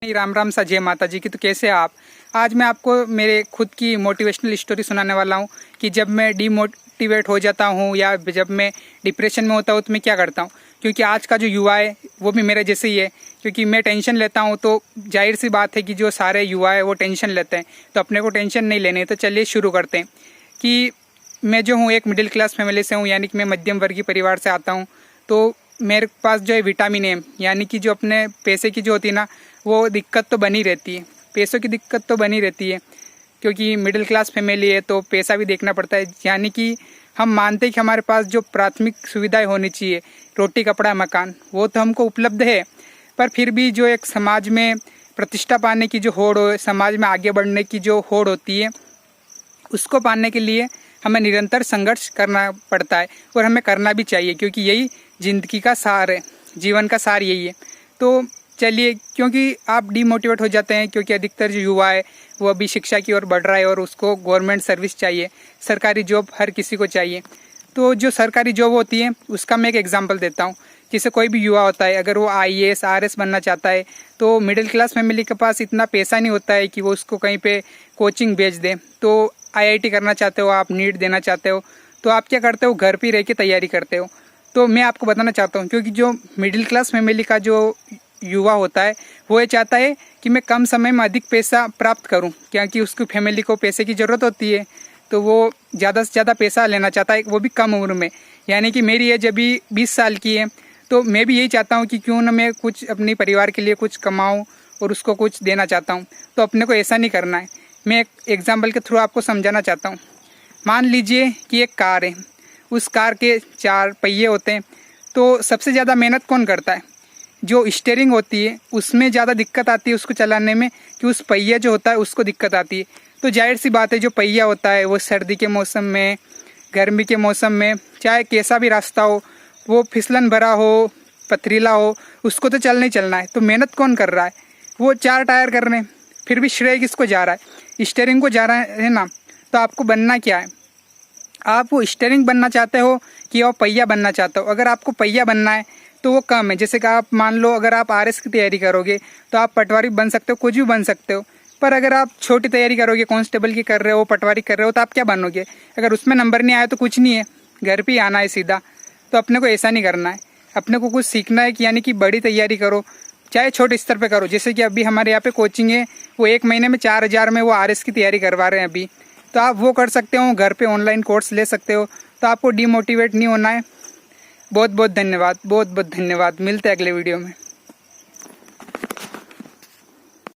राम राम सा, जय माता जी की। तो कैसे हैं आप? आज मैं आपको मेरे खुद की मोटिवेशनल स्टोरी सुनाने वाला हूँ कि जब मैं डीमोटिवेट हो जाता हूँ या जब मैं डिप्रेशन में होता हूँ तो मैं क्या करता हूँ। क्योंकि आज का जो युवा है वो भी मेरे जैसे ही है। क्योंकि मैं टेंशन लेता हूँ तो जाहिर सी बात है कि जो सारे युवा है वो टेंशन लेते हैं, तो अपने को टेंशन नहीं लेने। तो चलिए शुरू करते हैं कि मैं जो हूँ एक मिडिल क्लास फैमिली से हूँ, यानी कि मैं मध्यम वर्गीय परिवार से आता हूँ। तो मेरे पास जो है विटामिन ए, यानी कि जो अपने पैसे की जो होती है ना, वो दिक्कत तो बनी रहती है। पैसों की दिक्कत तो बनी रहती है क्योंकि मिडिल क्लास फैमिली है तो पैसा भी देखना पड़ता है। यानी कि हम मानते हैं कि हमारे पास जो प्राथमिक सुविधाएं होनी चाहिए, रोटी कपड़ा मकान, वो तो हमको उपलब्ध है। पर फिर भी जो एक समाज में प्रतिष्ठा पाने की जो होड़ हो, समाज में आगे बढ़ने की जो होड़ होती है, उसको पाने के लिए हमें निरंतर संघर्ष करना पड़ता है और हमें करना भी चाहिए, क्योंकि यही ज़िंदगी का सार है, जीवन का सार यही है। तो चलिए, क्योंकि आप डीमोटिवेट हो जाते हैं क्योंकि अधिकतर जो युवा है वो अभी शिक्षा की ओर बढ़ रहा है और उसको गवर्नमेंट सर्विस चाहिए, सरकारी जॉब हर किसी को चाहिए। तो जो सरकारी जॉब होती है उसका मैं एक एग्जांपल देता हूँ। जैसे कोई भी युवा होता है, अगर वो IAS RS बनना चाहता है तो मिडिल क्लास फैमिली के पास इतना पैसा नहीं होता है कि वो उसको कहीं पे कोचिंग भेज दे। तो IIT करना चाहते हो आप, नीट देना चाहते हो, तो आप क्या करते हो, घर पे रह के तैयारी करते हो। तो मैं आपको बताना चाहता हूँ, क्योंकि जो मिडिल क्लास फैमिली का जो युवा होता है वो ये चाहता है कि मैं कम समय में अधिक पैसा प्राप्त करूं, क्योंकि उसकी फैमिली को पैसे की ज़रूरत होती है। तो वो ज़्यादा से ज़्यादा पैसा लेना चाहता है, वो भी कम उम्र में। यानी कि मेरी एज अभी 20 साल की है, तो मैं भी यही चाहता हूं कि क्यों ना मैं कुछ अपने परिवार के लिए कुछ कमाऊं और उसको कुछ देना चाहता हूं। तो अपने को ऐसा नहीं करना है। मैं एक एग्जाम्पल के थ्रू आपको समझाना चाहता हूँ। मान लीजिए कि एक कार है, उस कार के 4 पहिए होते हैं। तो सबसे ज़्यादा मेहनत कौन करता है? जो स्टीयरिंग होती है उसमें ज़्यादा दिक्कत आती है उसको चलाने में, कि उस पहिया जो होता है उसको दिक्कत आती है। तो जाहिर सी बात है, जो पहिया होता है वो सर्दी के मौसम में, गर्मी के मौसम में, चाहे कैसा भी रास्ता हो, वो फिसलन भरा हो, पथरीला हो, उसको तो चलना ही चलना है। तो मेहनत कौन कर रहा है? वो 4 टायर कर रहे हैं, फिर भी श्रेय किसको जा रहा है? स्टीयरिंग को जा रहा है ना। तो आपको बनना क्या है? आप वो स्टीयरिंग बनना चाहते हो कि वो पहिया बनना चाहते हो? अगर आपको पहिया बनना है तो वो कम है। जैसे कि आप मान लो, अगर आप RS की तैयारी करोगे तो आप पटवारी बन सकते हो, कुछ भी बन सकते हो। पर अगर आप छोटी तैयारी करोगे, कांस्टेबल की कर रहे हो, पटवारी कर रहे हो, तो आप क्या बनोगे? अगर उसमें नंबर नहीं आया तो कुछ नहीं है, घर पे ही आना है सीधा। तो अपने को ऐसा नहीं करना है। अपने को कुछ सीखना है कि यानी कि बड़ी तैयारी करो, चाहे छोटे स्तर पे करो। जैसे कि अभी हमारे यहाँ पे कोचिंग है, वो 1 महीने में 4000 में वो RS की तैयारी करवा रहे हैं अभी। तो आप वो कर सकते हो, घर पे ऑनलाइन कोर्स ले सकते हो। तो आपको डीमोटिवेट नहीं होना है। बहुत बहुत धन्यवाद, बहुत बहुत धन्यवाद। मिलते हैं अगले वीडियो में।